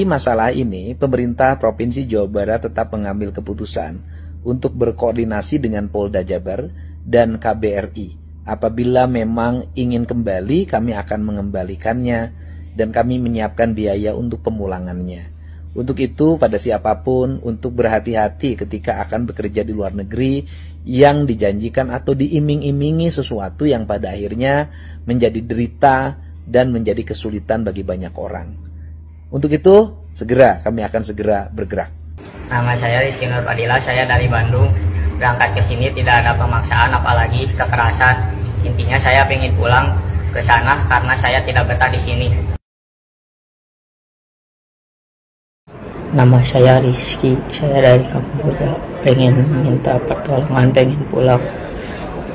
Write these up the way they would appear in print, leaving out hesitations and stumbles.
menghadapi masalah ini, pemerintah Provinsi Jawa Barat tetap mengambil keputusan untuk berkoordinasi dengan Polda Jabar dan KBRI. Apabila memang ingin kembali, kami akan mengembalikannya dan kami menyiapkan biaya untuk pemulangannya. Untuk itu, pada siapapun untuk berhati-hati ketika akan bekerja di luar negeri yang dijanjikan atau diiming-imingi sesuatu yang pada akhirnya menjadi derita dan menjadi kesulitan bagi banyak orang. Untuk itu, kami akan segera bergerak. Nama saya Rizky Nur Fadila, saya dari Bandung. Berangkat ke sini tidak ada pemaksaan apalagi kekerasan. Intinya saya ingin pulang ke sana karena saya tidak betah di sini. Nama saya Rizky, saya dari Kamboja. Pengen minta pertolongan, pengen pulang.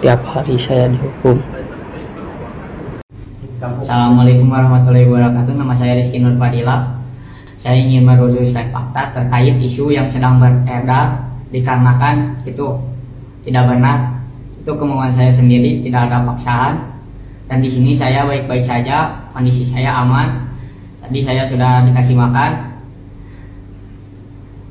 Tiap hari saya dihukum. Assalamualaikum warahmatullahi wabarakatuh. Nama saya Rizky Nur Fadila. Saya ingin meluruskan fakta terkait isu yang sedang beredar dikarenakan itu tidak benar. Itu kemauan saya sendiri, tidak ada paksaan. Dan di sini saya baik-baik saja, kondisi saya aman. Tadi saya sudah dikasih makan.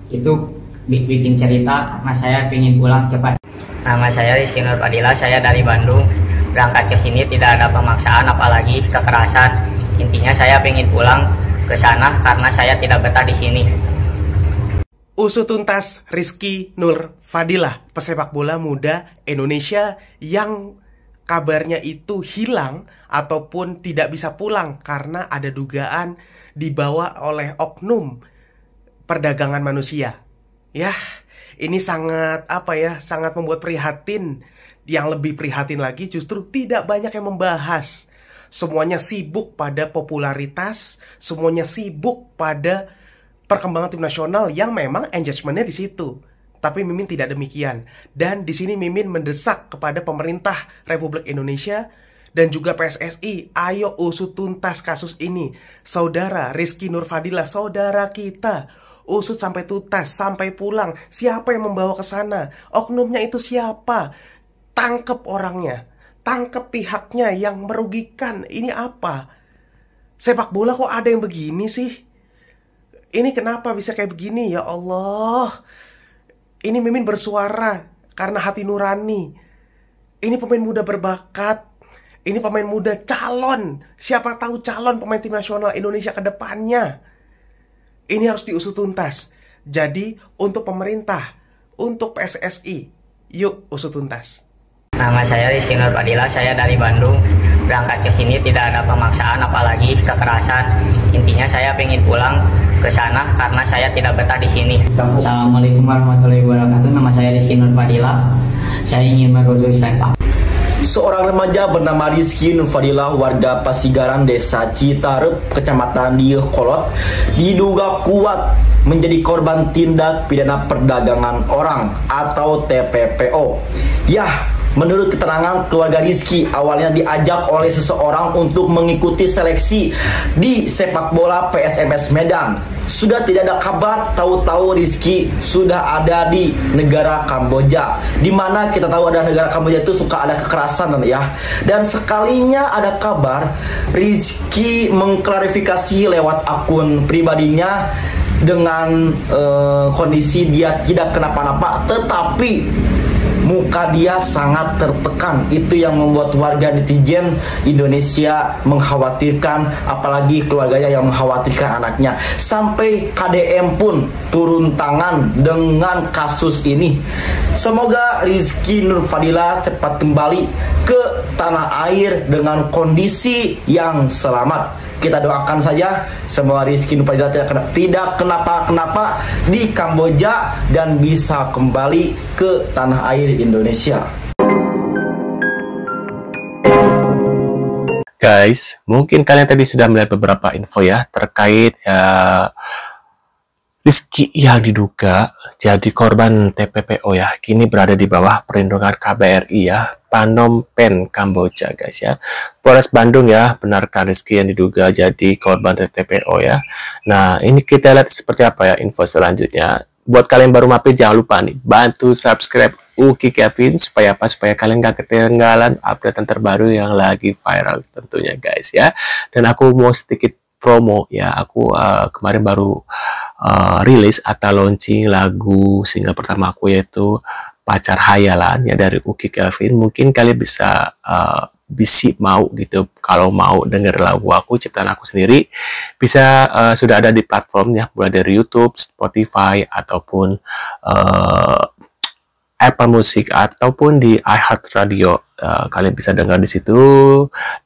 Itu bikin cerita karena saya ingin pulang cepat. Nama saya Rizky Nur Fadila, saya dari Bandung. Berangkat ke sini tidak ada pemaksaan apalagi kekerasan. Intinya saya ingin pulang ke sana karena saya tidak betah di sini. Usut tuntas Rizky Nur Fadila, pesepak bola muda Indonesia yang kabarnya itu hilang ataupun tidak bisa pulang karena ada dugaan dibawa oleh oknum perdagangan manusia. Ya, ini sangat sangat membuat prihatin. Yang lebih prihatin lagi justru tidak banyak yang membahas. Semuanya sibuk pada popularitas, semuanya sibuk pada perkembangan tim nasional yang memang engagementnya di situ. Tapi Mimin tidak demikian. Dan di sini Mimin mendesak kepada pemerintah Republik Indonesia dan juga PSSI, ayo usut tuntas kasus ini. Saudara Rizky Nur Fadila, saudara kita, usut sampai tuntas, sampai pulang. Siapa yang membawa ke sana? Oknumnya itu siapa? Tangkep orangnya, tangkep pihaknya yang merugikan. Ini apa? Sepak bola kok ada yang begini sih? Ini kenapa bisa kayak begini? Ya Allah. Ini Mimin bersuara karena hati nurani. Ini pemain muda berbakat. Ini pemain muda calon. Siapa tahu calon pemain tim nasional Indonesia ke depannya. Ini harus diusut tuntas. Jadi untuk pemerintah, untuk PSSI, yuk usut tuntas. Nama saya Rizky Nur Fadila, saya dari Bandung. Berangkat ke sini tidak ada pemaksaan apalagi kekerasan. Intinya saya ingin pulang ke sana karena saya tidak betah di sini. Assalamualaikum warahmatullahi wabarakatuh. Nama saya Rizky Nur Fadila. Saya ingin meluruskan fakta. Seorang remaja bernama Rizky Nur Fadila, warga Pasigaran, Desa Citarep, Kecamatan Dieukolot, diduga kuat menjadi korban tindak pidana perdagangan orang atau TPPO. Menurut keterangan keluarga Rizky, awalnya diajak oleh seseorang untuk mengikuti seleksi di sepak bola PSMS Medan. Sudah tidak ada kabar, tahu-tahu Rizky sudah ada di negara Kamboja. Dimana kita tahu ada negara Kamboja itu suka ada kekerasan ya. Dan sekalinya ada kabar, Rizky mengklarifikasi lewat akun pribadinya dengan kondisi dia tidak kenapa-napa, tetapi muka dia sangat tertekan. Itu yang membuat warga netizen Indonesia mengkhawatirkan, apalagi keluarganya yang mengkhawatirkan anaknya. Sampai KDM pun turun tangan dengan kasus ini. Semoga Rizky Nur Fadila cepat kembali ke tanah air dengan kondisi yang selamat. Kita doakan saja semua Rizky Nur Fadila tidak kenapa-kenapa di Kamboja dan bisa kembali ke tanah air Indonesia. Guys, mungkin kalian tadi sudah melihat beberapa info ya terkait Rizky yang diduga jadi korban TPPO ya, kini berada di bawah perlindungan KBRI ya, Phnom Penh, Kamboja guys ya. Polres Bandung ya, benarkah Rizky yang diduga jadi korban TPPO ya. Nah, ini kita lihat seperti apa ya info selanjutnya. Buat kalian baru mampir, jangan lupa nih, bantu subscribe Uki Kevin supaya apa? Supaya kalian gak ketinggalan update terbaru yang lagi viral tentunya guys ya. Dan aku mau sedikit promo ya. Aku kemarin baru rilis atau launching lagu single pertama aku, yaitu Pacar Hayalan ya dari Uki Kelvin. Mungkin kalian bisa mau gitu, kalau mau denger lagu aku, ciptaan aku sendiri, bisa sudah ada di platformnya, mulai dari YouTube, Spotify, ataupun Apple Music, ataupun di iHeartRadio. Kalian bisa dengar di situ,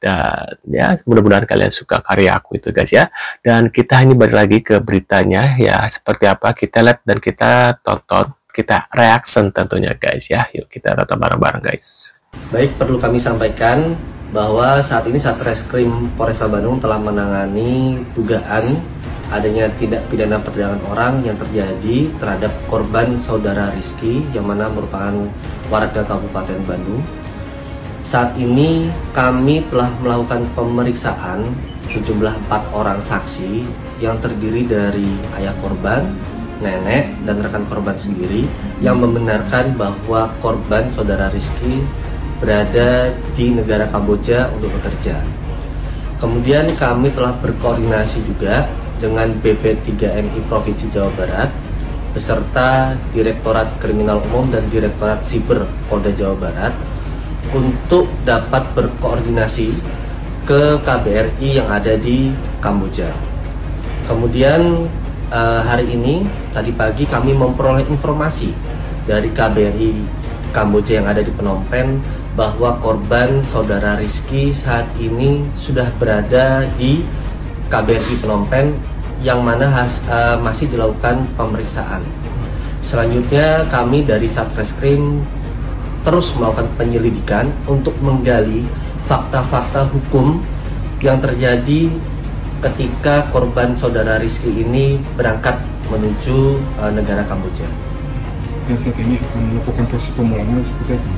dan ya mudah-mudahan kalian suka karya aku itu guys ya. Dan kita ini balik lagi ke beritanya ya, seperti apa kita lihat dan kita tonton, kita reaction tentunya guys ya. Yuk kita tonton bareng-bareng guys. Baik, perlu kami sampaikan bahwa saat ini Satreskrim Polresta Bandung telah menangani dugaan adanya tindak pidana perdagangan orang yang terjadi terhadap korban saudara Rizky yang mana merupakan warga Kabupaten Bandung. Saat ini kami telah melakukan pemeriksaan sejumlah 4 orang saksi yang terdiri dari ayah korban, nenek, dan rekan korban sendiri yang membenarkan bahwa korban saudara Rizky berada di negara Kamboja untuk bekerja. Kemudian kami telah berkoordinasi juga dengan BP3MI Provinsi Jawa Barat beserta Direktorat Kriminal Umum dan Direktorat Siber Polda Jawa Barat untuk dapat berkoordinasi ke KBRI yang ada di Kamboja. Kemudian hari ini tadi pagi kami memperoleh informasi dari KBRI Kamboja yang ada di Phnom Penh bahwa korban saudara Rizky saat ini sudah berada di KBRI Phnom Penh yang mana masih dilakukan pemeriksaan. Selanjutnya kami dari Satreskrim terus melakukan penyelidikan untuk menggali fakta-fakta hukum yang terjadi ketika korban saudara Rizky ini berangkat menuju negara Kamboja. Dan saat ini akan melakukan proses pemulangan seperti apa?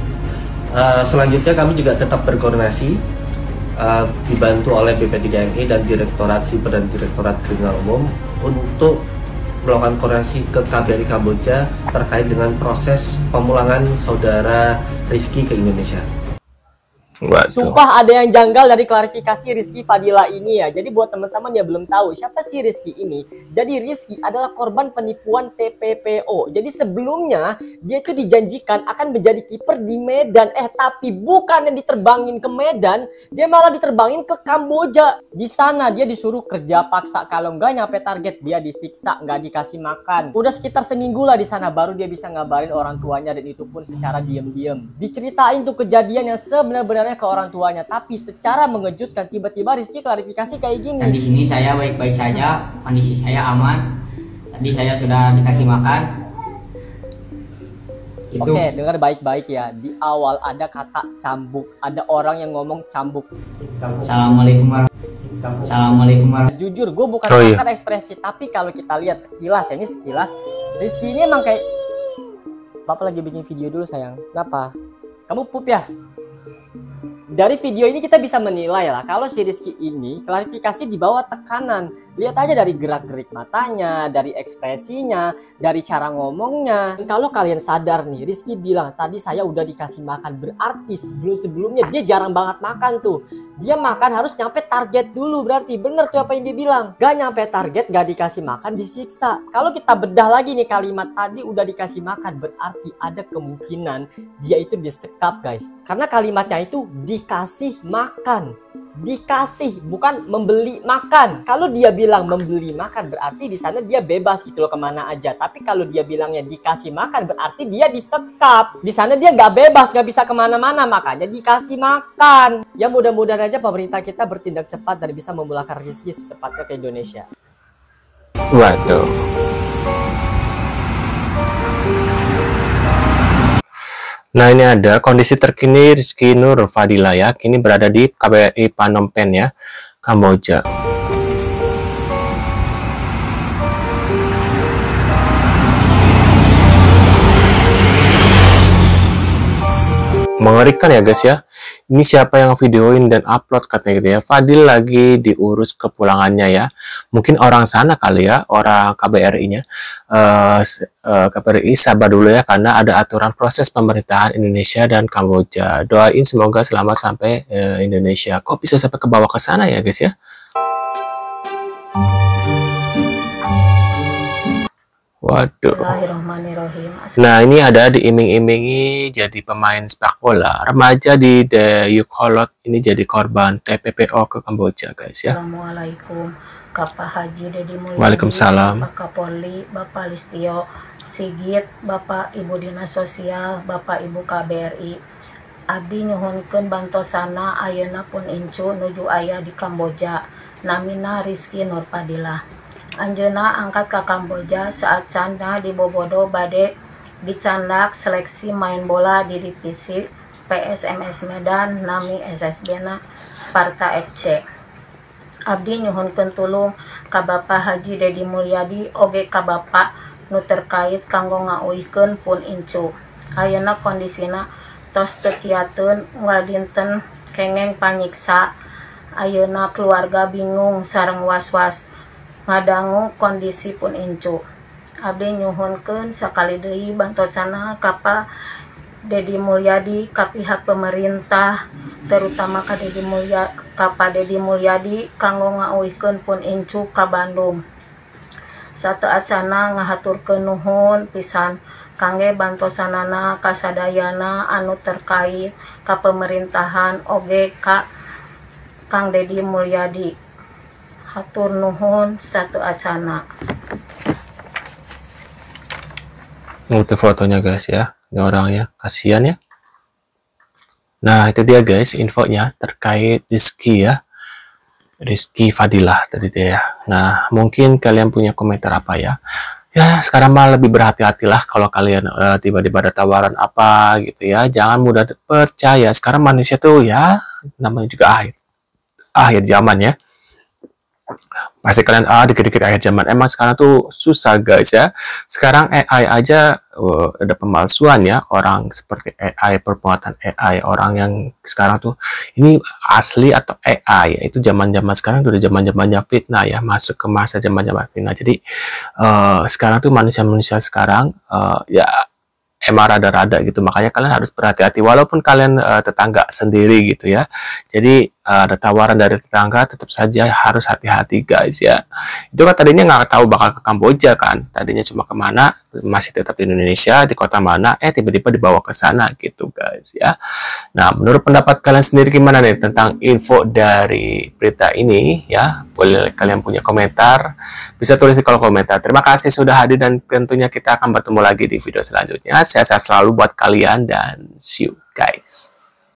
Selanjutnya kami juga tetap berkoordinasi dibantu oleh BP3MI dan Direktorat Siber dan Direktorat Kriminal Umum untuk melakukan koordinasi ke KBRI Kamboja terkait dengan proses pemulangan saudara Rizky ke Indonesia. Waduh. Sumpah ada yang janggal dari klarifikasi Rizky Fadila ini ya. Jadi buat teman-teman yang belum tahu siapa sih Rizky ini. Jadi Rizky adalah korban penipuan TPPO. Jadi sebelumnya dia itu dijanjikan akan menjadi kiper di Medan. Tapi bukan yang diterbangin ke Medan, dia malah diterbangin ke Kamboja. Di sana dia disuruh kerja paksa. Kalau nggak nyampe target dia disiksa, nggak dikasih makan. Udah sekitar seminggu lah di sana baru dia bisa ngabarin orang tuanya, dan itu pun secara diam-diam. Diceritain tuh kejadian yang sebenarnya ke orang tuanya, tapi secara mengejutkan tiba-tiba Rizky klarifikasi kayak gini. Dan di sini saya baik-baik saja, kondisi saya aman. Tadi saya sudah dikasih makan. Itu. Oke, dengar baik-baik ya. Di awal ada kata cambuk, ada orang yang ngomong cambuk. Assalamualaikum warahmatullahi. Jujur, gue bukan pakar ekspresi, tapi kalau kita lihat sekilas, ya ini sekilas, Rizky ini emang kayak, Bapak lagi bikin video dulu sayang. Kenapa? Kamu pup ya? Dari video ini kita bisa menilai lah kalau si Rizky ini klarifikasi di bawah tekanan. Lihat aja dari gerak-gerik matanya, dari ekspresinya, dari cara ngomongnya. Kalau kalian sadar nih, Rizky bilang tadi saya udah dikasih makan, berarti sebelumnya dia jarang banget makan tuh. Dia makan harus nyampe target dulu, berarti bener tuh apa yang dia bilang. Gak nyampe target, gak dikasih makan, disiksa. Kalau kita bedah lagi nih kalimat tadi udah dikasih makan, berarti ada kemungkinan dia itu disekap guys. Karena kalimatnya itu dikasih makan. Dikasih, bukan membeli makan. Kalau dia bilang membeli makan, berarti di sana dia bebas gitu loh kemana aja. Tapi kalau dia bilangnya dikasih makan, berarti dia disekap. Di sana dia nggak bebas, nggak bisa kemana-mana, makanya dikasih makan. Ya mudah-mudahan aja pemerintah kita bertindak cepat dan bisa memulangkan Rizky secepatnya ke Indonesia. Waduh. Nah, ini ada kondisi terkini Rizky Nur Fadila ya. Kini berada di KBRI Phnom Penh ya, Kamboja. Mengerikan ya guys ya. Ini siapa yang videoin dan upload katanya gitu ya. Fadil lagi diurus kepulangannya ya. Mungkin orang sana kali ya, orang KBRI-nya. KBRI sabar dulu ya, karena ada aturan proses pemerintahan Indonesia dan Kamboja. Doain semoga selamat sampai Indonesia. Kok bisa sampai ke bawah ke sana ya guys ya? Waduh. Bismillahirrahmanirrahim. Nah, ini ada diiming-imingi jadi pemain sepak bola. Remaja di Dayeuhkolot ini jadi korban TPPO ke Kamboja, guys ya. Assalamualaikum. Bapak Haji Dedi Mulyadi, Waalaikumsalam. Bapak Kapolri, Bapak Listio Sigit, Bapak Ibu Dinas Sosial, Bapak Ibu KBRI. Abdi nyuhunkeun bantosana ayeuna pun incu nuju aya di Kamboja. Namina Rizky Nurfadilah. Anjeuna angkat ke Kamboja saat canda di Bobodo bade dicandak seleksi main bola di divisi PSMS Medan nami SSB-na Sparta FC. Abdi nyuhunkeun tulung ka Bapak Haji Dedi Mulyadi oge ka Bapak nu terkait kanggo ngauihkeun pun incu. Ayeuna kondisina tos teu kiateun unggal dinten kengeng panyiksa. Ayeuna keluarga bingung sareng was-was ngadangu kondisi pun incu. Abdi nyuhunkeun sakali deui bantosana ka Pak Dedi Mulyadi ka pihak pemerintah terutama ka Pak Dedi Mulyadi kanggo ngauihkeun pun incu ka Bandung. Satu acana ngahaturkeun nuhun pisan kangge bantosanana kasadayana anu terkait ka pemerintahan oge ka Kang Dedi Mulyadi. Hatur nuhun satu acana. Itu fotonya guys ya. Ini orangnya, kasihan ya. Nah, itu dia guys infonya terkait Rizky ya. Rizky Fadilah tadi dia. Nah, mungkin kalian punya komentar apa ya? Ya, sekarang mah lebih berhati-hatilah kalau kalian tiba-tiba ada tawaran apa gitu ya. Jangan mudah percaya. Sekarang manusia tuh ya namanya juga akhir zaman ya. Pasti kalian dikit-dikit akhir zaman. Emang sekarang tuh susah guys ya. Sekarang AI aja ada pemalsuan ya. Orang seperti AI, perbuatan AI, orang yang sekarang tuh ini asli atau AI ya. Itu zaman-zaman sekarang tuh udah zaman-zamannya fitnah ya. Masuk ke masa zaman-zaman fitnah. Jadi sekarang tuh manusia-manusia sekarang ya emang rada-rada gitu. Makanya kalian harus berhati-hati walaupun kalian tetangga sendiri gitu ya. Jadi ada tawaran dari tetangga tetap saja harus hati-hati guys ya. Itu kan tadinya nggak tahu bakal ke Kamboja kan. Tadinya cuma kemana, masih tetap di Indonesia, di kota mana, tiba-tiba dibawa ke sana gitu guys ya. Nah, menurut pendapat kalian sendiri gimana nih tentang info dari berita ini ya? Boleh kalian punya komentar, bisa tulis di kolom komentar. Terima kasih sudah hadir dan tentunya kita akan bertemu lagi di video selanjutnya. Sehat-sehat selalu buat kalian dan see you guys.